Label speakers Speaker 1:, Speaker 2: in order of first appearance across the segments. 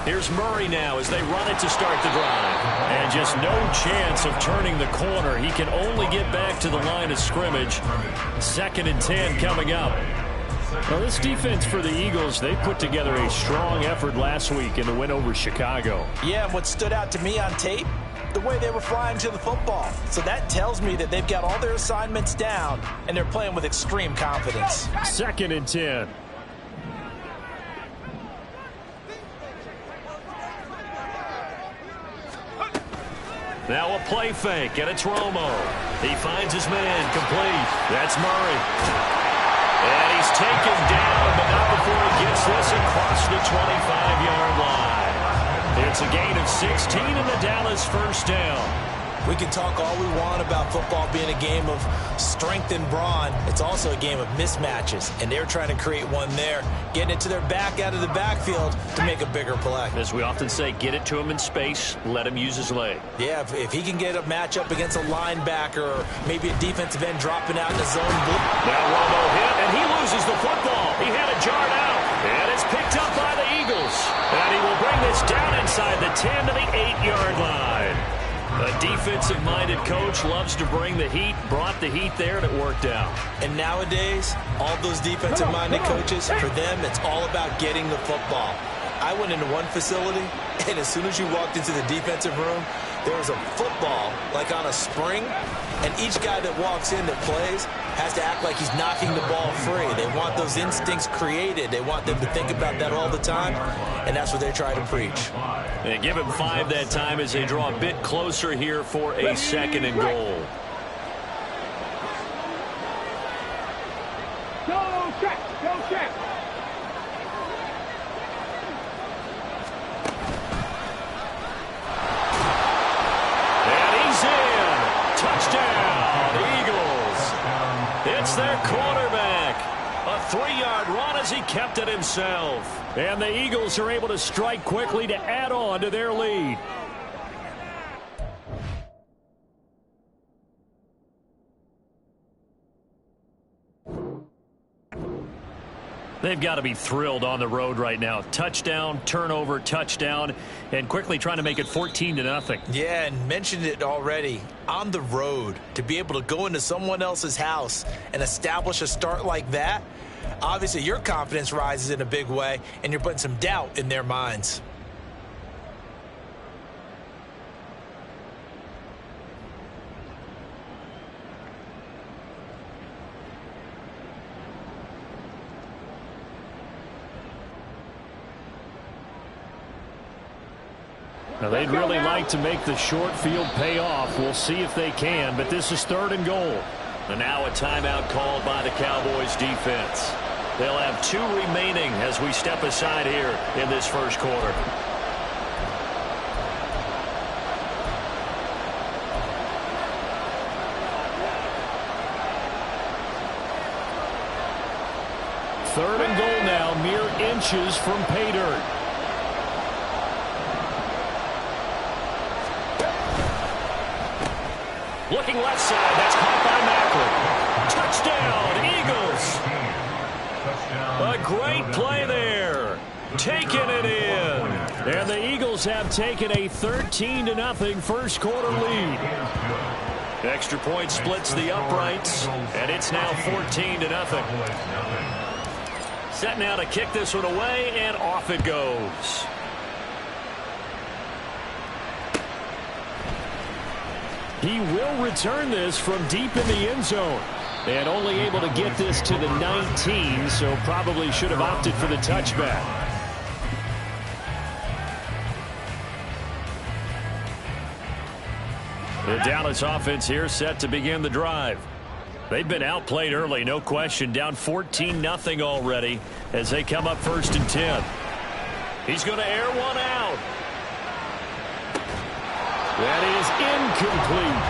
Speaker 1: Here's Murray now as they run it to start the drive. And just no chance of turning the corner. He can only get back to the line of scrimmage. 2nd and 10 coming up. Well, this defense for the Eagles, they put together a strong effort last week in the win over Chicago.
Speaker 2: Yeah, and what stood out to me on tape, the way they were flying to the football. So that tells me that they've got all their assignments down, and they're playing with extreme confidence.
Speaker 1: 2nd and 10. Now a play fake, and it's Romo. He finds his man, complete. That's Murray. And he's taken down, but not before he gets this across the 25-yard line. It's a gain of 16 and the Dallas first down.
Speaker 2: We can talk all we want about football being a game of strength and brawn. It's also a game of mismatches, and they're trying to create one there, getting it to their back out of the backfield to make a bigger play.
Speaker 1: As we often say, get it to him in space, let him use his leg.
Speaker 2: Yeah, if he can get a matchup against a linebacker or maybe a defensive end dropping out in the zone.
Speaker 1: Now Romo hit, and he loses the football. He had a yard out, and it's picked up by the Eagles. And he will bring this down inside the 10 to the 8-yard line. A defensive-minded coach loves to bring the heat, brought the heat there, and it worked out.
Speaker 2: And nowadays, all those defensive-minded coaches, for them, it's all about getting the football. I went into one facility, and as soon as you walked into the defensive room, there was a football, like on a spring, and each guy that walks in that plays has to act like he's knocking the ball free. They want those instincts created. They want them to think about that all the time, and that's what they try to preach.
Speaker 1: And give him 5 that time as they draw a bit closer here for a 2nd and goal.
Speaker 3: Go check, go check.
Speaker 1: Touchdown, Eagles. It's their quarterback. A 3-yard run as he kept it himself. And the Eagles are able to strike quickly to add on to their lead. They've got to be thrilled on the road right now. Touchdown, turnover, touchdown, and quickly trying to make it 14-0.
Speaker 2: Yeah, and mentioned it already. On the road, to be able to go into someone else's house and establish a start like that, obviously your confidence rises in a big way, and you're putting some doubt in their minds.
Speaker 1: Now, they'd really like to make the short field pay off. We'll see if they can, but this is 3rd and goal. And now a timeout called by the Cowboys defense. They'll have 2 remaining as we step aside here in this first quarter. Third and goal now, mere inches from pay dirt. Looking left side, that's caught by Macklin. Touchdown, Eagles. A great play there. Taking it in. And the Eagles have taken a 13-0 first quarter lead. Extra point splits the uprights, and it's now 14-0. Set now to kick this one away, and off it goes. He will return this from deep in the end zone. And only able to get this to the 19, so probably should have opted for the touchback. The Dallas offense here set to begin the drive. They've been outplayed early, no question. Down 14-0 already as they come up 1st and 10. He's going to air one out. That is incomplete.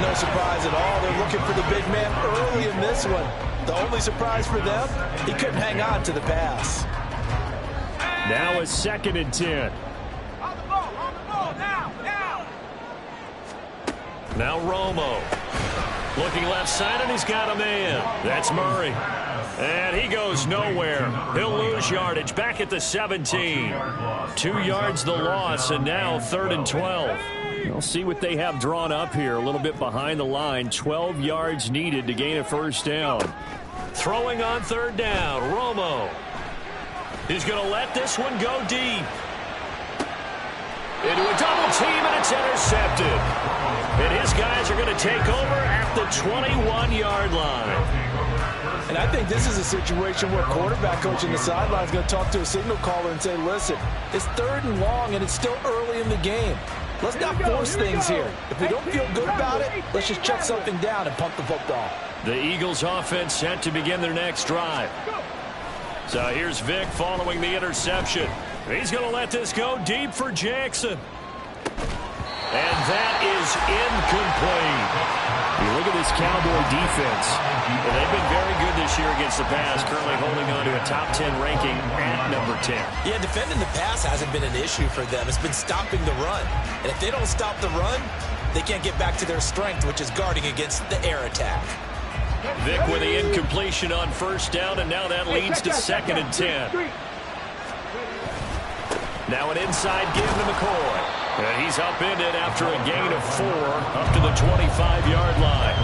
Speaker 2: No surprise at all. They're looking for the big man early in this one. The only surprise for them, he couldn't hang on to the pass.
Speaker 1: Now a 2nd and 10.
Speaker 3: On the ball, now.
Speaker 1: Now Romo. Looking left side, and he's got a man. That's Murray. And he goes nowhere. He'll lose yardage back at the 17. 2 yards the loss, and now 3rd and 12. We'll see what they have drawn up here. A little bit behind the line. 12 yards needed to gain a first down. Throwing on 3rd down, Romo. He's going to let this one go deep. Into a double team, and it's intercepted. And his guys are going to take over at the 21-yard line.
Speaker 2: And I think this is a situation where quarterback coach in the sideline is going to talk to a signal caller and say, listen, it's 3rd and long, and it's still early in the game. Let's not force things here. If we don't feel good about it, let's just check something down and punt the football.
Speaker 1: The Eagles offense set to begin their next drive. So here's Vic following the interception. He's going to let this go deep for Jackson. And that is incomplete. You look at this Cowboy defense. Well, they've been very good this year against the pass, currently holding on to a top 10 ranking at number 10.
Speaker 2: Yeah, defending the pass hasn't been an issue for them. It's been stopping the run. And if they don't stop the run, they can't get back to their strength, which is guarding against the air attack.
Speaker 1: Vic with the incompletion on 1st down, and now that leads to 2nd and 10. Now an inside give to McCoy. And he's upended after a gain of 4 up to the 25-yard line.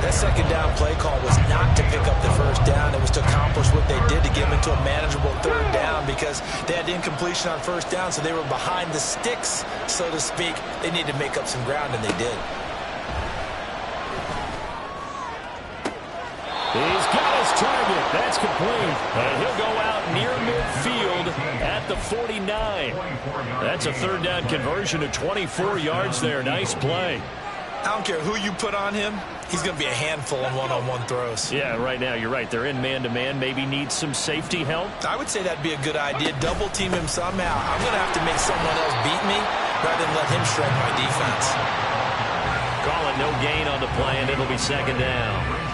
Speaker 2: That 2nd down play call was not to pick up the 1st down. It was to accomplish what they did to get them into a manageable 3rd down because they had incompletion on 1st down, so they were behind the sticks, so to speak. They needed to make up some ground, and they did.
Speaker 1: He's got his target. That's complete. And he'll go out near midfield at the 49. That's a 3rd down conversion of 24 yards there. Nice play.
Speaker 2: I don't care who you put on him. He's going to be a handful in one-on-one throws.
Speaker 1: Yeah, right now you're right. They're in man-to-man. Maybe need some safety help.
Speaker 2: I would say that'd be a good idea. Double team him somehow. I'm going to have to make someone else beat me rather than let him shred my defense.
Speaker 1: Calling no gain on the play, and it'll be 2nd down.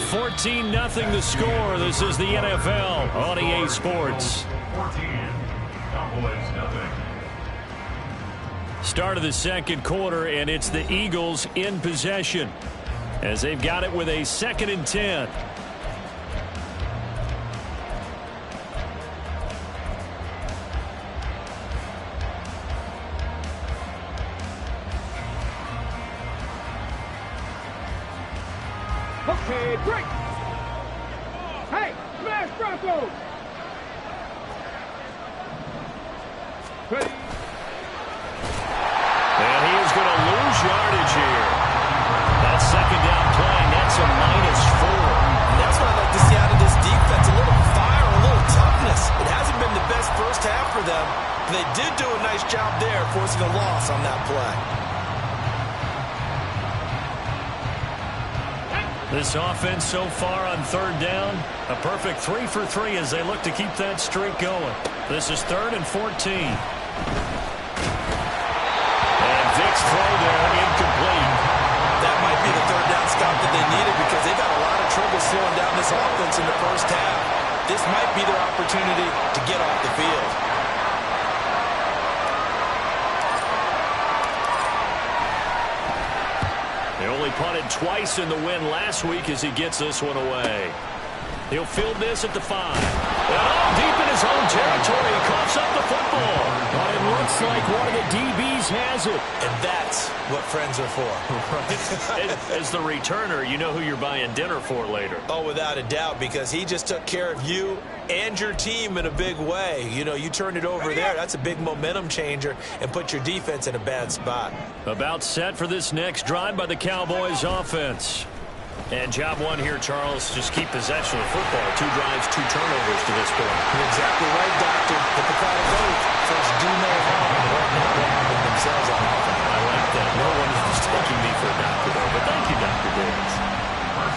Speaker 1: 14-0 the score. This is the NFL on EA Sports. Start of the 2nd quarter, and it's the Eagles in possession as they've got it with a 2nd and 10.
Speaker 3: Okay, break. Hey, smash Broncos. Ready.
Speaker 1: And he is going to lose yardage here. That 2nd down play, that's a -4.
Speaker 2: That's what I like to see out of this defense. A little fire, a little toughness. It hasn't been the best 1st half for them. But they did do a nice job there forcing a loss on that play.
Speaker 1: This offense so far on 3rd down, a perfect 3 for 3 as they look to keep that streak going. This is 3rd and 14. And Vic's throw there incomplete.
Speaker 2: That might be the 3rd down stop that they needed because they got a lot of trouble slowing down this offense in the 1st half. This might be their opportunity to get off the field.
Speaker 1: They only punted twice in the win last week as he gets this one away. He'll field this at the 5. And all deep in his own territory, he coughs up the football. But it looks like one of the DBs has it.
Speaker 2: And that's what friends are for.
Speaker 1: Right. As the returner, you know who you're buying dinner for later.
Speaker 2: Oh, without a doubt, because he just took care of you and your team in a big way. You know, you turned it over there. That's a big momentum changer and put your defense in a bad spot.
Speaker 1: About set for this next drive by the Cowboys offense. And job one here, Charles, just keep possession of the football. 2 drives, 2 turnovers to this point.
Speaker 2: You're exactly right, Doctor. Hippocratic oath. First, do no harm, but not harming themselves on offense.
Speaker 1: I like that. No one is mistaking me for a doctor, though. But thank you, Dr. Davis.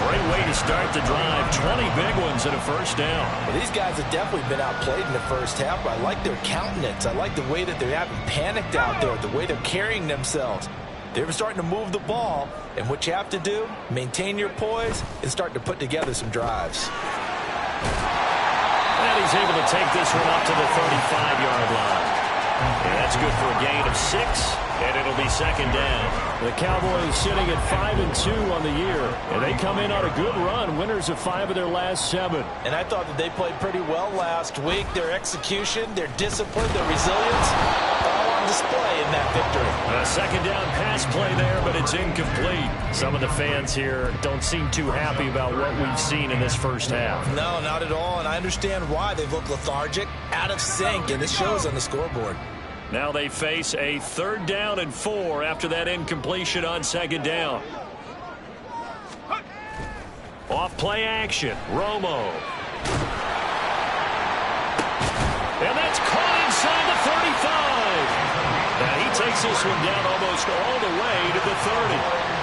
Speaker 1: Great way to start the drive. 20 big ones and a 1st down.
Speaker 2: Well, these guys have definitely been outplayed in the 1st half. I like their countenance. I like the way that they haven't panicked out there, the way they're carrying themselves. They're starting to move the ball, and what you have to do, maintain your poise and start to put together some drives.
Speaker 1: And he's able to take this one up to the 35-yard line. And that's good for a gain of 6. And it'll be second down.
Speaker 4: The Cowboys sitting at 5-2 on the year. And they come in on a good run. Winners of 5 of their last 7.
Speaker 2: And I thought that they played pretty well last week. Their execution, their discipline, their resilience, all on display in that victory.
Speaker 1: A second down pass play there, but it's incomplete. Some of the fans here don't seem too happy about what we've seen in this first half.
Speaker 2: No, not at all. And I understand why. They look lethargic, out of sync, and it shows on the scoreboard.
Speaker 1: Now they face a 3rd down and 4 after that incompletion on second down. Off play action, Romo. And that's caught inside the 35. And he takes this one down almost all the way to the 30.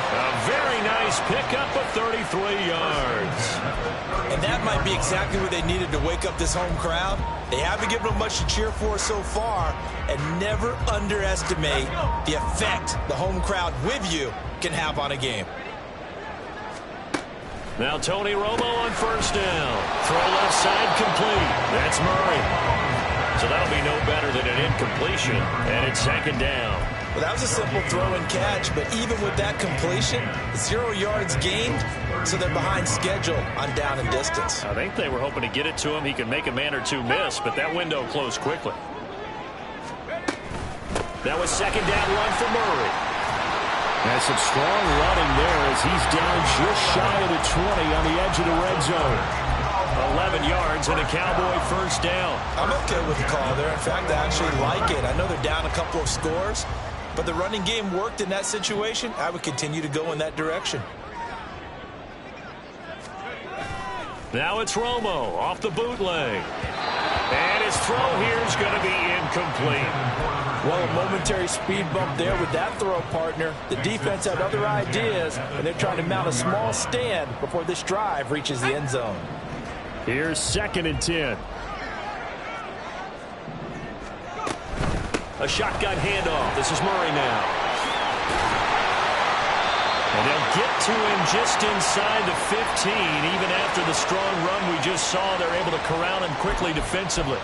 Speaker 1: A very nice pickup of 33 yards.
Speaker 2: And that might be exactly what they needed to wake up this home crowd. They haven't given them much to cheer for so far, and never underestimate the effect the home crowd with you can have on a game.
Speaker 1: Now Tony Romo on first down. Throw left side complete. That's Murray. So that'll be no better than an incompletion, and it's second down.
Speaker 2: Well, that was a simple throw and catch, but even with that completion, 0 yards gained, so they're behind schedule on down and distance.
Speaker 1: I think they were hoping to get it to him. He could make a man or two miss, but that window closed quickly. That was second down run for Murray.
Speaker 4: That's some strong running there as he's down just shy of the 20 on the edge of the red zone.
Speaker 1: 11 yards and a Cowboy first down.
Speaker 2: I'm okay with the call there. In fact, I actually like it. I know they're down a couple of scores, but the running game worked in that situation. I would continue to go in that direction.
Speaker 1: Now it's Romo off the bootleg. And his throw here is going to be incomplete.
Speaker 2: Well, a momentary speed bump there with that throw, partner. The defense had other ideas, and they're trying to mount a small stand before this drive reaches the end zone.
Speaker 4: Here's 2nd and 10.
Speaker 1: A shotgun handoff. This is Murray now. And they'll get to him just inside the 15. Even after the strong run we just saw, they're able to corral him quickly defensively.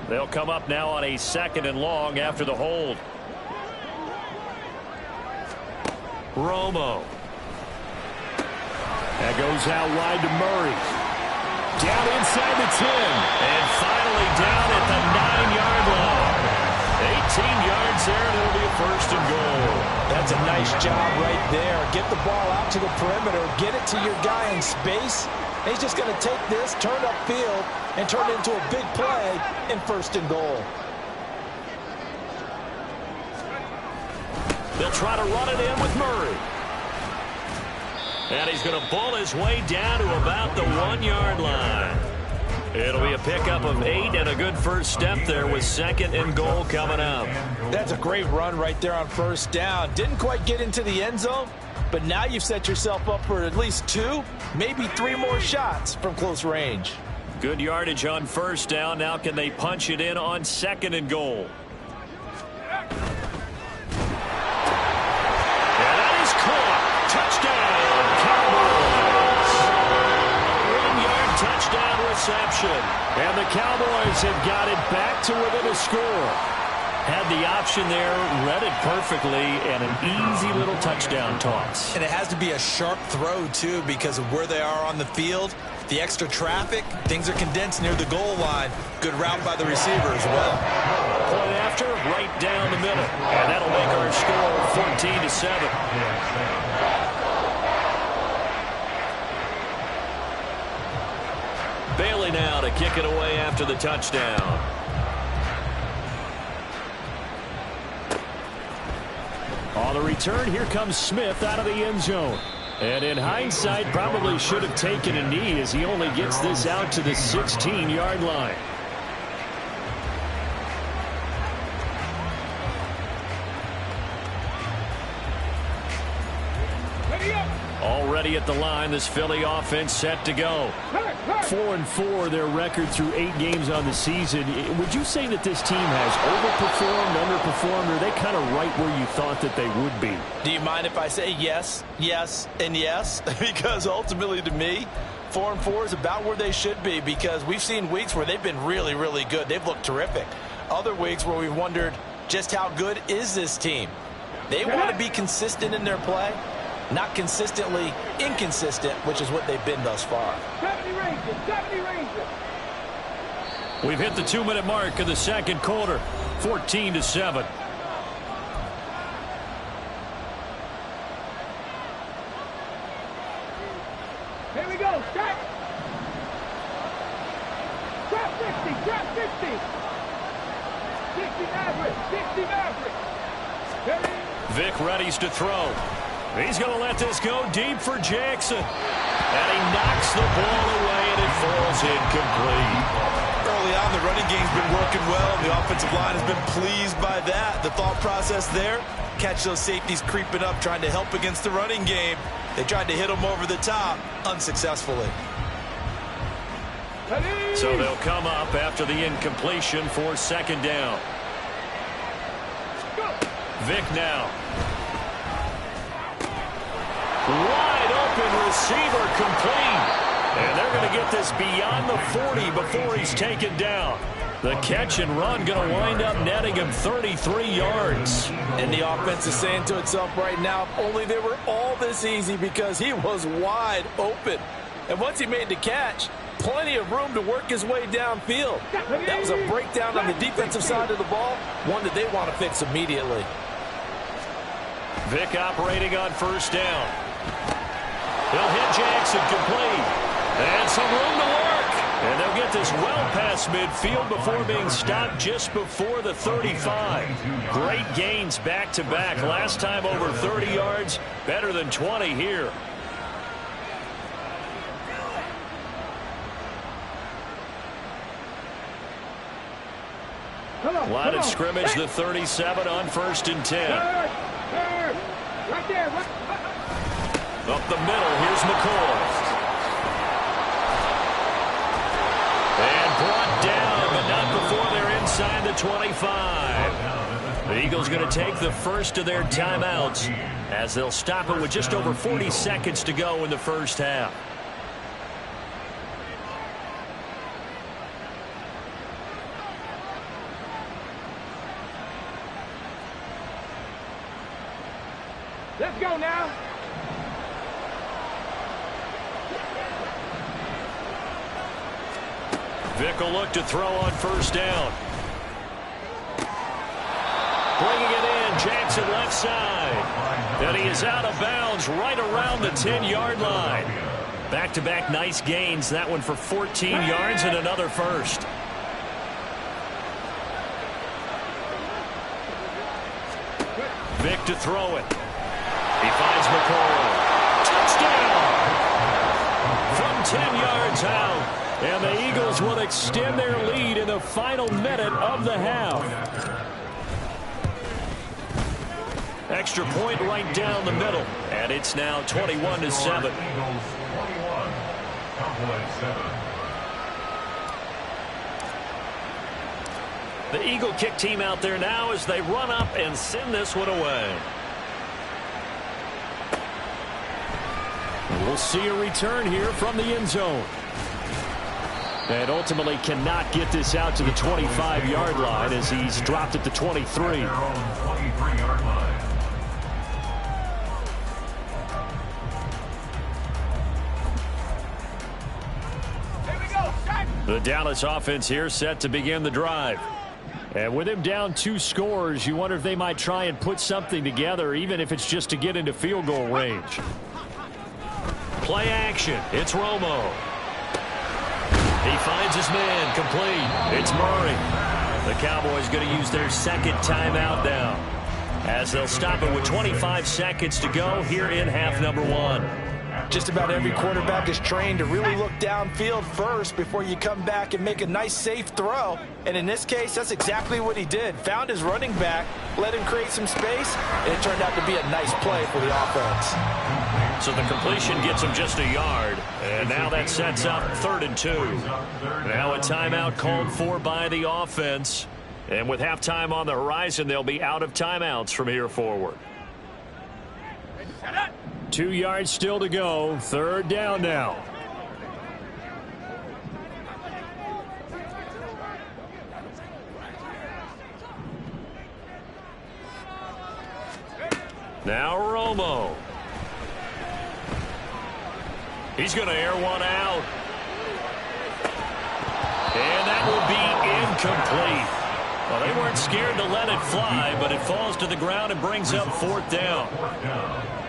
Speaker 1: They'll come up now on a 2nd and long after the hold. Romo.
Speaker 4: That goes out wide to Murray. Down inside the 10.
Speaker 1: And finally down at the 9-yard line. 18 yards there, and it'll be a 1st and goal.
Speaker 2: That's a nice job right there. Get the ball out to the perimeter. Get it to your guy in space. And he's just going to take this, turn upfield, and turn it into a big play in 1st and goal.
Speaker 1: They'll try to run it in with Murray. And he's going to ball his way down to about the 1-yard line. It'll be a pickup of 8 and a good first step there with 2nd and goal coming up.
Speaker 2: That's a great run right there on 1st down. Didn't quite get into the end zone, but now you've set yourself up for at least 2, maybe 3 more shots from close range.
Speaker 1: Good yardage on 1st down. Now can they punch it in on 2nd and goal? Touchdown, Cowboys. 1-yard touchdown reception.
Speaker 4: And the Cowboys have got it back to within a score.
Speaker 1: Had the option there, read it perfectly, and an easy little touchdown toss.
Speaker 2: And it has to be a sharp throw, too, because of where they are on the field. The extra traffic, things are condensed near the goal line. Good route by the receiver as well.
Speaker 1: Point after, right down the middle. And that'll make our score 14-7. Bailey now to kick it away after the touchdown.
Speaker 4: On the return, here comes Smith out of the end zone. And in hindsight, probably should have taken a knee as he only gets this out to the 16-yard line. Already at the line, this Philly offense set to go. 4-4 their record through 8 games on the season. Would you say that this team has overperformed, underperformed, or are they kind of right where you thought that they would be?
Speaker 2: Do you mind if I say yes, yes, and yes? Because ultimately to me, 4-4 is about where they should be, because we've seen weeks where they've been really, really good. They've looked terrific. Other weeks where we've wondered just how good is this team. They want to be consistent in their play, not consistently inconsistent, which is what they've been thus far.
Speaker 3: 70 Rangers, 70 Rangers.
Speaker 4: We've hit the 2-minute mark of the second quarter, 14-7.
Speaker 3: Here we go, start. Drop 50, drop 50. 60 Maverick, 60 Maverick.
Speaker 1: Vic readies to throw. He's going to let this go deep for Jackson. And he knocks the ball away, and it falls incomplete.
Speaker 2: Early on, the running game's been working well, and the offensive line has been pleased by that. The thought process there, catch those safeties creeping up, trying to help against the running game. They tried to hit them over the top, unsuccessfully.
Speaker 1: So they'll come up after the incompletion for second down. Vic now. Wide open receiver complete. And they're going to get this beyond the 40 before he's taken down. The catch and run going to wind up netting him 33 yards.
Speaker 2: And the offense is saying to itself right now, if only they were all this easy, because he was wide open. And once he made the catch, plenty of room to work his way downfield. That was a breakdown on the defensive side of the ball, one that they want to fix immediately.
Speaker 1: Vic operating on first down. He'll hit Jackson complete. And some room to work. And they'll get this well past midfield before being stopped just before the 35. Great gains back-to-back. Last time over 30 yards. Better than 20 here. Line of scrimmage, the 37 on 1st and 10.
Speaker 3: Right there.
Speaker 1: Up the middle, here's McCoy. And brought down, but not before they're inside the 25. The Eagles going to take the first of their timeouts as they'll stop it with just over 40 seconds to go in the first half.
Speaker 3: Let's go now.
Speaker 1: Vic will look to throw on first down. Bringing it in, Jackson left side. And he is out of bounds right around the 10-yard line. Back-to-back nice gains. That one for 14 yards and another first. Vic to throw it. He finds McCoy. Touchdown! From 10 yards out. And the Eagles will extend their lead in the final minute of the half. Extra point right down the middle. And it's now 21-7. The Eagle kick team out there now as they run up and send this one away. We'll see a return here from the end zone. And ultimately cannot get this out to the 25-yard line as he's dropped at the 23. The Dallas offense here set to begin the drive. And with him down 2 scores, you wonder if they might try and put something together, even if it's just to get into field goal range. Play action. It's Romo. He finds his man complete. It's Murray. The Cowboys going to use their second timeout now as they'll stop it with 25 seconds to go here in half number 1.
Speaker 2: Just about every quarterback is trained to really look downfield first before you come back and make a nice, safe throw. And in this case, that's exactly what he did. Found his running back, let him create some space, and it turned out to be a nice play for the offense.
Speaker 1: So the completion gets him just a yard. And now that sets up 3rd and 2. Now a timeout called for by the offense. And with halftime on the horizon, they'll be out of timeouts from here forward. 2 yards still to go. 3rd down now. Now Romo. He's going to air one out. And that will be incomplete. Well, they weren't scared to let it fly, but it falls to the ground and brings up 4th down.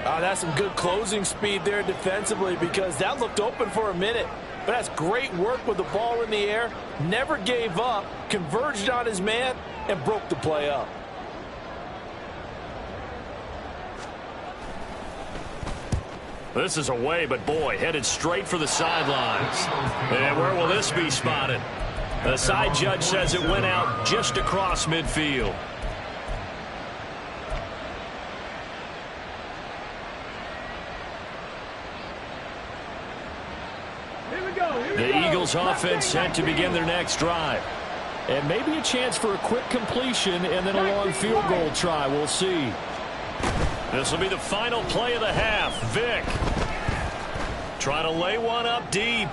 Speaker 2: That's some good closing speed there defensively, because that looked open for a minute. But that's great work with the ball in the air. Never gave up, converged on his man, and broke the play up.
Speaker 1: This is away, but boy, headed straight for the sidelines. And where will this be spotted? The side judge says it went out just across midfield. The Eagles offense set to begin their next drive.
Speaker 4: And maybe a chance for a quick completion and then a long field goal try. We'll see.
Speaker 1: This will be the final play of the half. Vick trying to lay one up deep.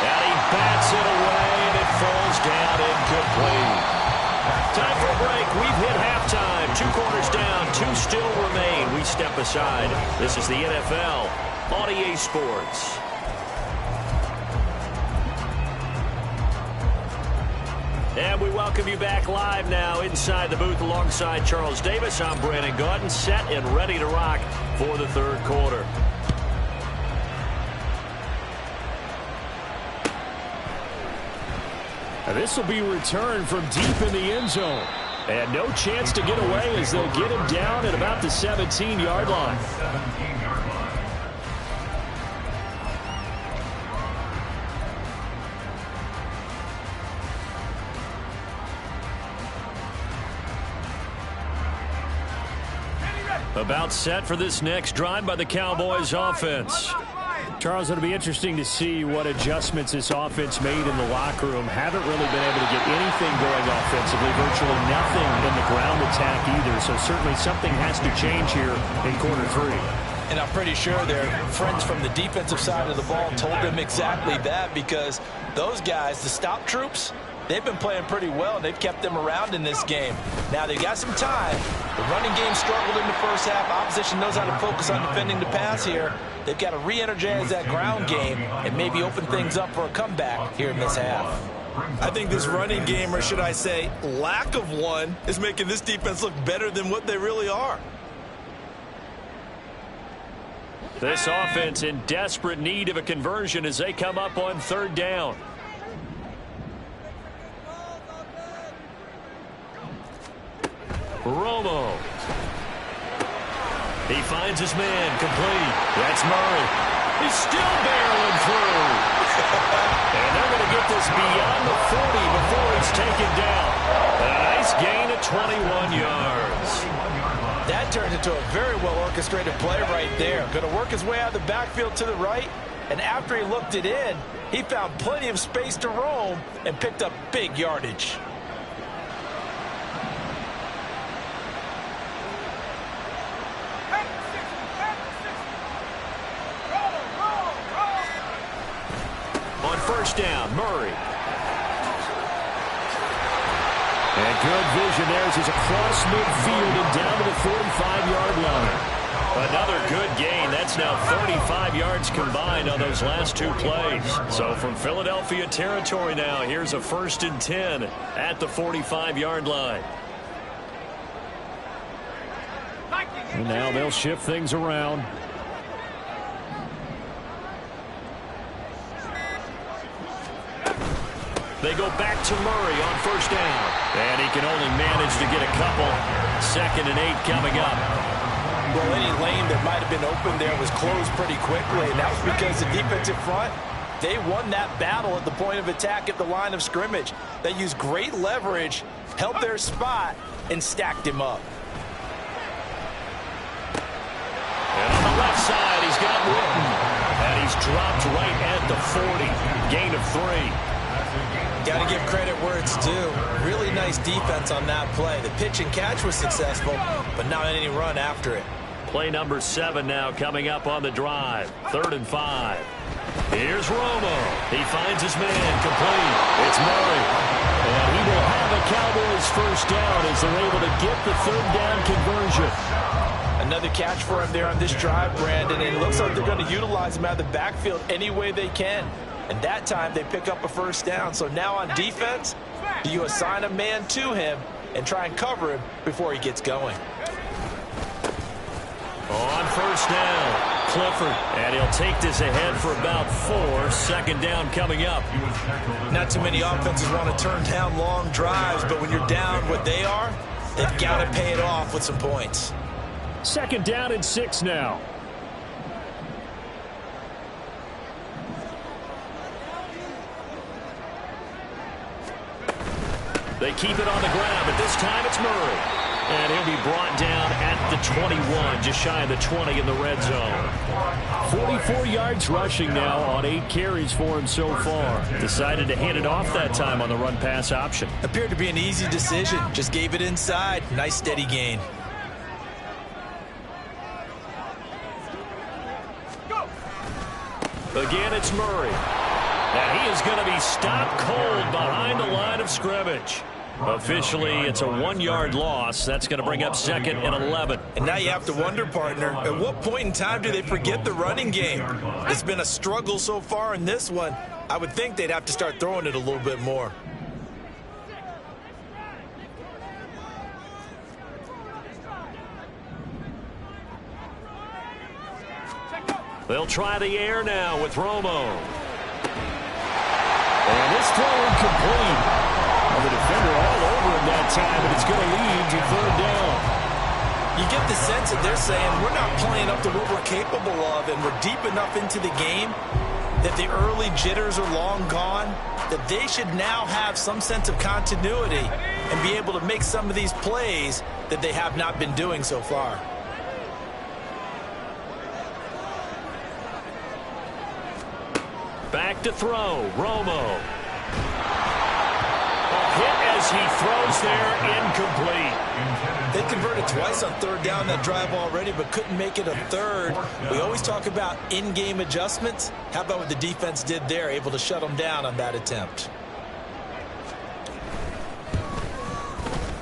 Speaker 1: And he bats it away, and it falls down incomplete. Time for a break. We've hit halftime. 2 quarters down, 2 still remain. We step aside. This is the NFL on EA Sports. And we welcome you back live now inside the booth alongside Charles Davis. I'm Brandon Gaudin, set and ready to rock for the 3rd quarter.
Speaker 4: This will be returned from deep in the end zone. And no chance to get away as they'll get him down at about the 17-yard line.
Speaker 1: About set for this next drive by the Cowboys offense.
Speaker 4: Charles, it'll be interesting to see what adjustments this offense made in the locker room. Haven't really been able to get anything going offensively. Virtually nothing in the ground attack either. So certainly something has to change here in quarter 3.
Speaker 2: And I'm pretty sure their friends from the defensive side of the ball told them exactly that, because those guys, the stop troops, they've been playing pretty well. They've kept them around in this game. Now, they've got some time. The running game struggled in the first half. Opposition knows how to focus on defending the pass here. They've got to re-energize that ground game and maybe open things up for a comeback here in this half.
Speaker 5: I think this running game, or should I say lack of one, is making this defense look better than what they really are.
Speaker 1: This offense in desperate need of a conversion as they come up on 3rd down. Romo. He finds his man complete. That's Murray. He's still barreling through. And they're going to get this beyond the 40 before he's taken down. And a nice gain of 21 yards.
Speaker 2: That turned into a very well-orchestrated play right there. Going to work his way out of the backfield to the right. And after he looked it in, he found plenty of space to roam and picked up big yardage.
Speaker 1: On 1st down, Murray.
Speaker 4: And good vision there as he's across midfield and down to the 45-yard line.
Speaker 1: Another good gain. That's now 35 yards combined on those last 2 plays. So from Philadelphia territory now, here's a 1st and 10 at the 45-yard line.
Speaker 4: And now they'll shift things around.
Speaker 1: They go back to Murray on 1st down. And he can only manage to get a couple. 2nd and 8 coming up.
Speaker 2: Well, any lane that might have been open there was closed pretty quickly, and that was because the defensive front, they won that battle at the point of attack at the line of scrimmage. They used great leverage, held their spot, and stacked him up.
Speaker 1: And on the left side, he's got Witten. And he's dropped right at the 40. Gain of 3.
Speaker 2: Got to give credit where it's due. Really nice defense on that play. The pitch and catch was successful, but not any run after it.
Speaker 1: Play number 7 now coming up on the drive. 3rd and 5. Here's Romo. He finds his man complete. It's Murray. And he will have a Cowboys
Speaker 4: first down as they're able to get the third down conversion.
Speaker 2: Another catch for him there on this drive, Brandon, and it looks like they're going to utilize him out of the backfield any way they can. And that time they pick up a first down. So now on defense, do you assign a man to him and try and cover him before he gets going?
Speaker 1: On first down, Clifford. And he'll take this ahead for about 4. Second down coming up.
Speaker 2: Not too many offenses want to turn down long drives, but when you're down what they are, they've got to pay it off with some points.
Speaker 4: Second down and 6 now.
Speaker 1: They keep it on the ground, but this time it's Murray. And he'll be brought down at the 21, just shy of the 20 in the red zone.
Speaker 4: 44 yards rushing now on 8 carries for him so far. Decided to hand it off that time on the run-pass option.
Speaker 2: Appeared to be an easy decision. Just gave it inside. Nice steady gain.
Speaker 1: Again, it's Murray. And he is going to be stopped cold behind the line of scrimmage. Officially, it's a 1-yard loss. That's going to bring up 2nd and 11.
Speaker 2: And now you have to wonder, partner, at what point in time do they forget the running game? It's been a struggle so far in this one. I would think they'd have to start throwing it a little bit more.
Speaker 1: They'll try the air now with Romo. And this throw incomplete. Well, the defender all over him that time, but it's going to lead to third down.
Speaker 2: You get the sense that they're saying we're not playing up to what we're capable of, and we're deep enough into the game that the early jitters are long gone, that they should now have some sense of continuity and be able to make some of these plays that they have not been doing so far.
Speaker 1: Back to throw, Romo. A hit as he throws there, incomplete.
Speaker 2: They converted twice on third down that drive already, but couldn't make it a third. We always talk about in-game adjustments. How about what the defense did there, able to shut them down on that attempt?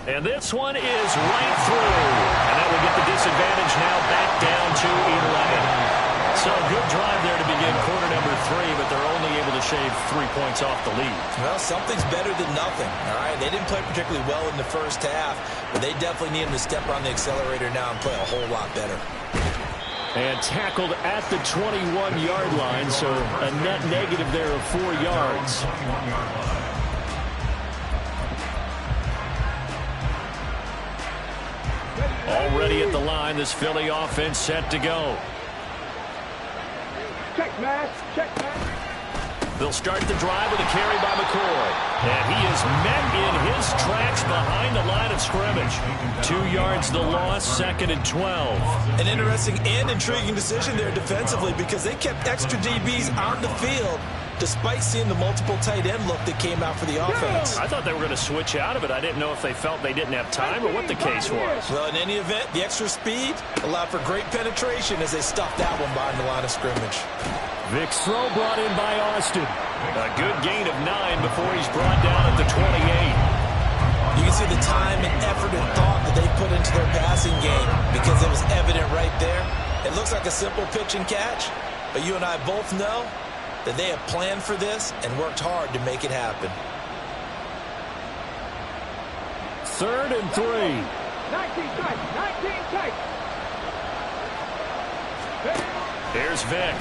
Speaker 1: And this one is right through. And that will get the disadvantage now back down to 11. So a good drive there to begin quarter number 3, but they're only able to shave 3 points off the lead.
Speaker 2: Well, something's better than nothing, all right? They didn't play particularly well in the first half, but they definitely need them to step on the accelerator now and play a whole lot better.
Speaker 4: And tackled at the 21-yard line, so a net negative there of 4 yards.
Speaker 1: Already at the line, this Philly offense set to go.
Speaker 3: Check, man. Check, man.
Speaker 1: They'll start the drive with a carry by McCoy. And he is met in his tracks behind the line of scrimmage. 2 yards the loss, 2nd and 12.
Speaker 2: An interesting and intriguing decision there defensively because they kept extra DBs on the field despite seeing the multiple tight end look that came out for the offense.
Speaker 1: I thought they were going to switch out of it. I didn't know if they felt they didn't have time or what the case was.
Speaker 2: Well, in any event, the extra speed allowed for great penetration as they stuffed that one behind the line of scrimmage.
Speaker 4: Vic's throw brought in by Austin.
Speaker 1: A good gain of 9 before he's brought down at the 28.
Speaker 2: You can see the time and effort and thought that they put into their passing game because it was evident right there. It looks like a simple pitch and catch, but you and I both know that they have planned for this and worked hard to make it happen.
Speaker 4: 3rd and 3.
Speaker 3: 19 tight. 19 tight.
Speaker 1: Here's Vic.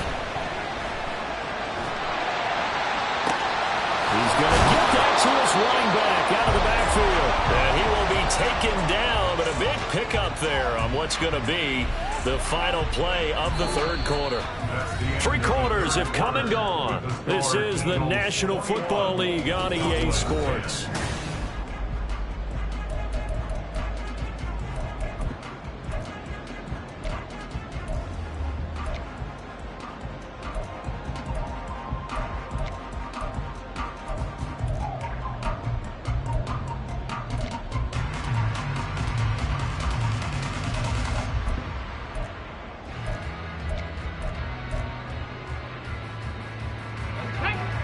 Speaker 4: He's going to get that to his running back out of the backfield.
Speaker 1: And he will be taken down, but a big pickup there on what's going to be the final play of the third quarter. 3 quarters have come and gone. This is the National Football League on EA Sports.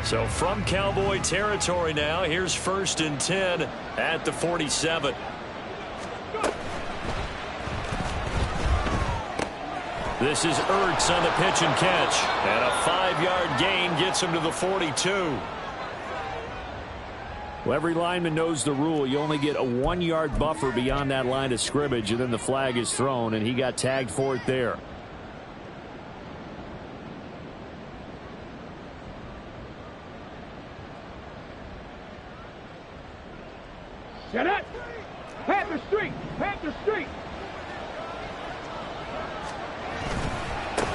Speaker 1: So from Cowboy territory now, here's 1st and 10 at the 47. This is Ertz on the pitch and catch. And a 5-yard gain gets him to the 42.
Speaker 4: Well, every lineman knows the rule. You only get a 1-yard buffer beyond that line of scrimmage, and then the flag is thrown, and he got tagged for it there.
Speaker 3: Get it! Panther Street! Panther Street!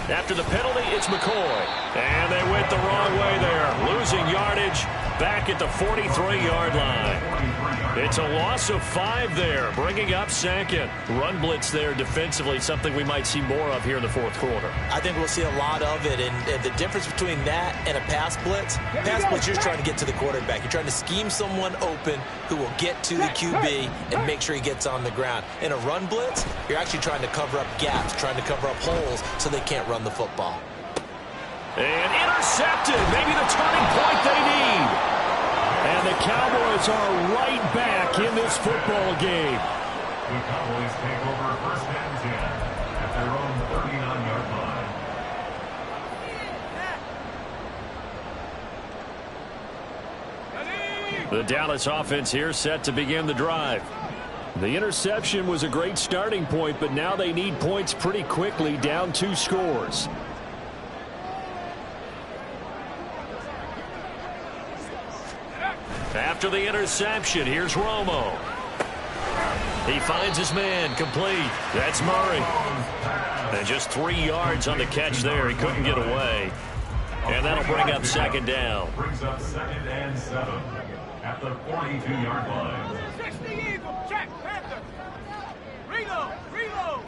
Speaker 1: After the penalty, it's McCoy. And they went the wrong way there. Losing yardage back at the 43-yard line. It's a loss of 5 there, bringing up second. Run blitz there defensively, something we might see more of here in the fourth quarter.
Speaker 2: I think we'll see a lot of it, and the difference between that and a pass blitz, you're trying to get to the quarterback. You're trying to scheme someone open who will get to the QB and make sure he gets on the ground. In a run blitz, you're actually trying to cover up gaps, trying to cover up holes so they can't run the football.
Speaker 1: And intercepted, maybe the turning point they need.
Speaker 4: And the Cowboys are right back in this football game.
Speaker 6: The Cowboys take over first and 10 at their own 39-yard line.
Speaker 1: The Dallas offense here set to begin the drive.
Speaker 4: The interception was a great starting point, but now they need points pretty quickly, down 2 scores.
Speaker 1: After the interception, here's Romo. He finds his man, complete. That's Murray. And just 3 yards on the catch there. He couldn't get away. And that'll bring up second down.
Speaker 6: Brings up second and 7 at the 42-yard line.
Speaker 3: 60 Eagle, check, Panther. Reload, reload.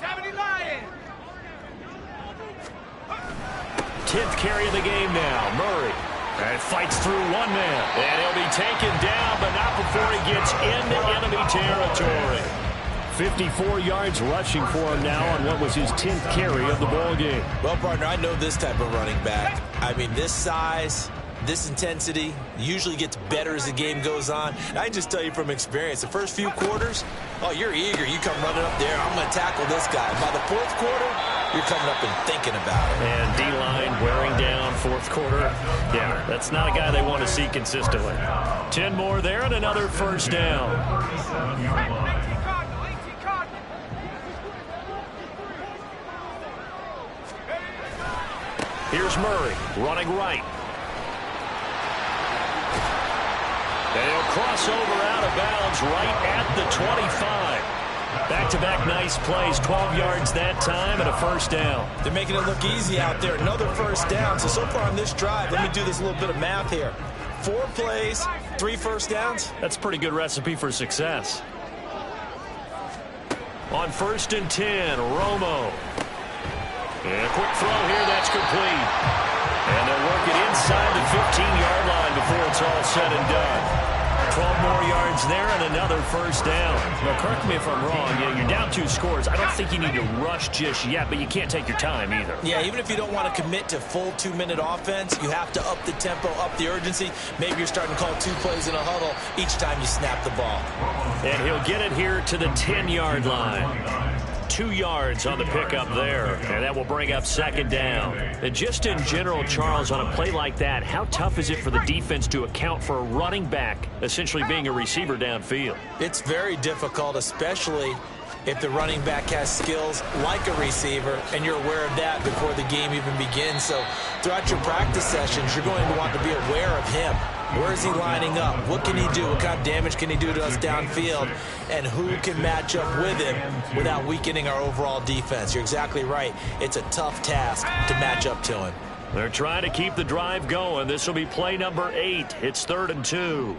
Speaker 3: 70 Lion.
Speaker 1: 10th carry of the game now. Murray. And fights through one man. And he'll be taken down, but not before he gets into enemy territory.
Speaker 4: 54 yards rushing for him now on what was his 10th carry of the ball game.
Speaker 2: Well, partner, I know this type of running back. I mean, this size, this intensity usually gets better as the game goes on. And I just tell you from experience, the first few quarters, oh, you're eager. You come running up there. I'm going to tackle this guy. By the fourth quarter, you're coming up and thinking about it.
Speaker 1: And D-line wearing down fourth quarter. Yeah, that's not a guy they want to see consistently. 10 more there and another first down. Here's Murray running right. And he'll cross over out of bounds right at the 25. Back-to-back nice plays, 12 yards that time and a first down.
Speaker 2: They're making it look easy out there. Another first down. So far on this drive, let me do this little bit of math here. 4 plays, 3 first downs.
Speaker 1: That's a pretty good recipe for success. On 1st and 10, Romo. And a quick throw here, that's complete. And they'll work it inside the 15-yard line before it's all said and done. 12 more yards there and another first down.
Speaker 4: Now, correct me if I'm wrong. You're down 2 scores. I don't think you need to rush just yet, but you can't take your time either.
Speaker 2: Yeah, even if you don't want to commit to full 2-minute offense, you have to up the tempo, up the urgency. Maybe you're starting to call 2 plays in a huddle each time you snap the ball.
Speaker 1: And he'll get it here to the 10-yard line. 2 yards on the pickup there, and that will bring up second down. And just in general, Charles, on a play like that, how tough is it for the defense to account for a running back essentially being a receiver downfield?
Speaker 2: It's very difficult, especially if the running back has skills like a receiver, and you're aware of that before the game even begins. So throughout your practice sessions, you're going to want to be aware of him. Where is he lining up? What can he do? What kind of damage can he do to us downfield? And who can match up with him without weakening our overall defense? You're exactly right. It's a tough task to match up to him.
Speaker 1: They're trying to keep the drive going. This will be play number 8. It's 3rd and 2.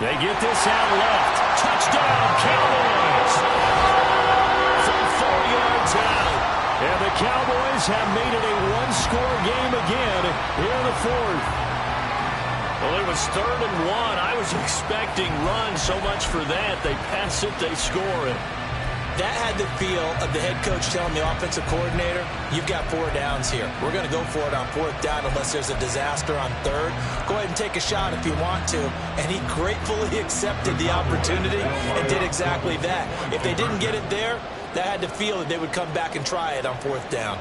Speaker 1: They get this out left. Touchdown, Cowboys! From 4 yards out. And the Cowboys have made it a 1-score game again here in the 4th. Well, it was 3rd and 1. I was expecting run so much for that. They pass it, they score it.
Speaker 2: That had the feel of the head coach telling the offensive coordinator, you've got 4 downs here. We're going to go for it on 4th down unless there's a disaster on 3rd. Go ahead and take a shot if you want to. And he gratefully accepted the opportunity and did exactly that. If they didn't get it there, that had the feel that they would come back and try it on 4th down.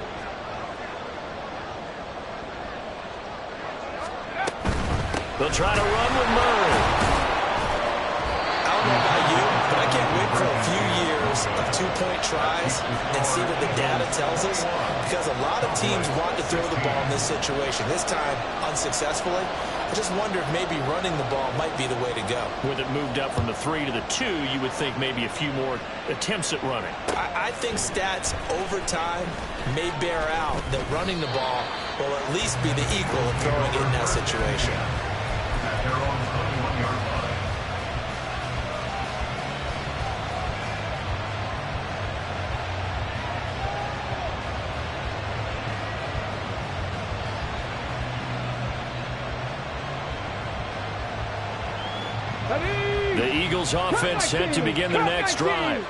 Speaker 1: They'll try to run with Murray.
Speaker 2: I don't know about you, but I can't wait for a few years of 2-point tries and see what the data tells us, because a lot of teams want to throw the ball in this situation. This time, unsuccessfully. I just wonder if maybe running the ball might be the way to go.
Speaker 1: With it moved up from the 3 to the 2, you would think maybe a few more attempts at running.
Speaker 2: I think stats over time may bear out that running the ball will at least be the equal of throwing it in that situation.
Speaker 6: At their own 21-yard line.
Speaker 1: The Eagles offense set to begin their next drive.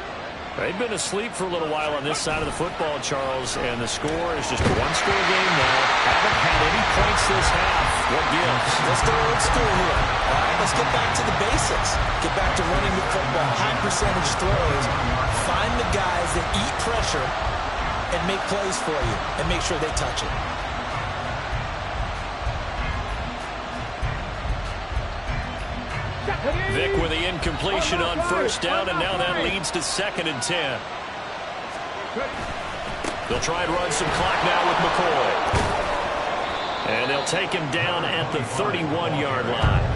Speaker 1: They've been asleep for a little while on this side of the football, Charles, and the score is just a 1-score game now. Haven't had any points this half. What gives?
Speaker 2: Let's go old school here. All right, let's get back to the basics. Get back to running the football, high percentage throws. Find the guys that eat pressure and make plays for you and make sure they touch it.
Speaker 1: Vic with the incompletion on 1st down, and now that leads to 2nd and 10. They'll try and run some clock now with McCoy. And they'll take him down at the 31-yard line.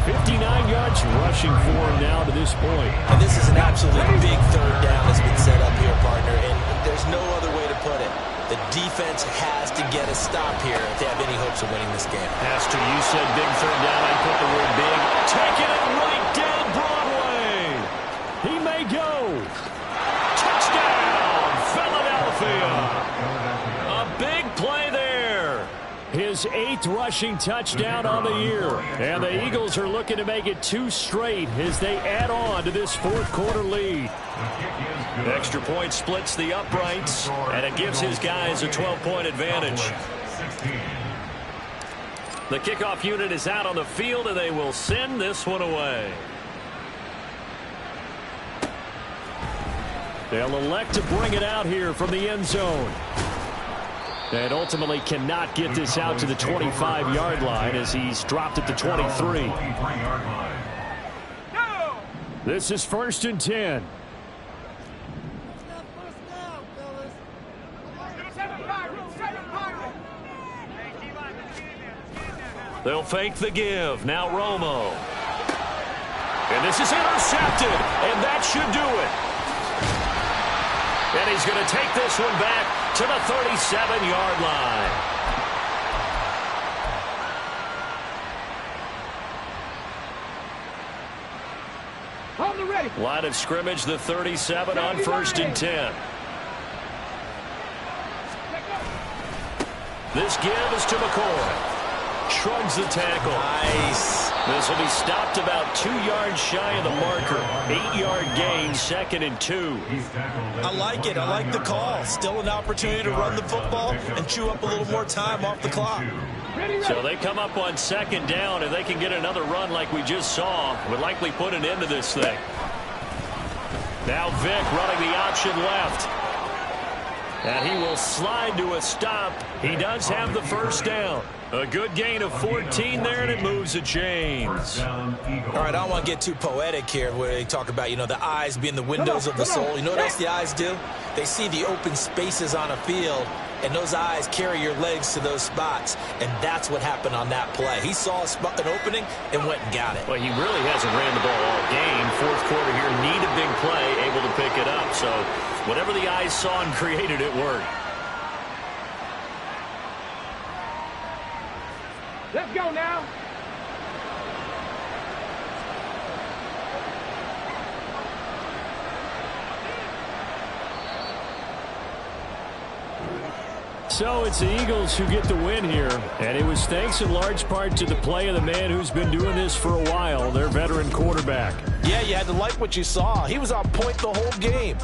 Speaker 4: 59 yards rushing for him now to this point.
Speaker 2: And this is an absolutely big 3rd down that's been set up here, partner, and there's no other way to put it. The defense has to get a stop here if they have any hopes of winning this game.
Speaker 1: Has to. You said big 3rd down. I put the word big. Taking it right down Broadway.
Speaker 4: He may go.
Speaker 1: Touchdown, Philadelphia. A big play there.
Speaker 4: His 8th rushing touchdown on the year. And the Eagles are looking to make it 2 straight as they add on to this 4th quarter lead.
Speaker 1: Extra point splits the uprights, and it gives his guys a 12-point advantage. The kickoff unit is out on the field, and they will send this one away.
Speaker 4: They'll elect to bring it out here from the end zone. And ultimately cannot get this out to the 25-yard line as he's dropped at the 23. This is 1st and 10.
Speaker 1: They'll fake the give. Now Romo. And this is intercepted. And that should do it. And he's going to take this one back to the 37-yard line.
Speaker 3: Hold it ready.
Speaker 1: Line of scrimmage, the 37 on 1st and 10. This give is to McCoy. Shrugs the tackle.
Speaker 2: Nice.
Speaker 1: This will be stopped about 2 yards shy of the marker. 8-yard gain, 2nd and 2.
Speaker 2: I like it. I like the call. Still an opportunity to run the football and chew up a little more time off the clock.
Speaker 1: So they come up on 2nd down, and they can get another run like we just saw. Would likely put an end to this thing. Now Vic running the option left. And he will slide to a stop. He does have the 1st down. A good gain of 14 there, and it moves the chains.
Speaker 2: All right, I don't want to get too poetic here where they talk about, the eyes being the windows of the soul. You know what else the eyes do? They see the open spaces on a field, and those eyes carry your legs to those spots, and that's what happened on that play. He saw an opening and went and got it.
Speaker 1: Well, he really hasn't ran the ball all game. 4th quarter here, need a big play, able to pick it up. So whatever the eyes saw and created, it worked.
Speaker 3: Let's go now.
Speaker 4: So it's the Eagles who get the win here, and it was thanks in large part to the play of the man who's been doing this for a while, their veteran quarterback.
Speaker 2: Yeah, you had to like what you saw. He was on point the whole game.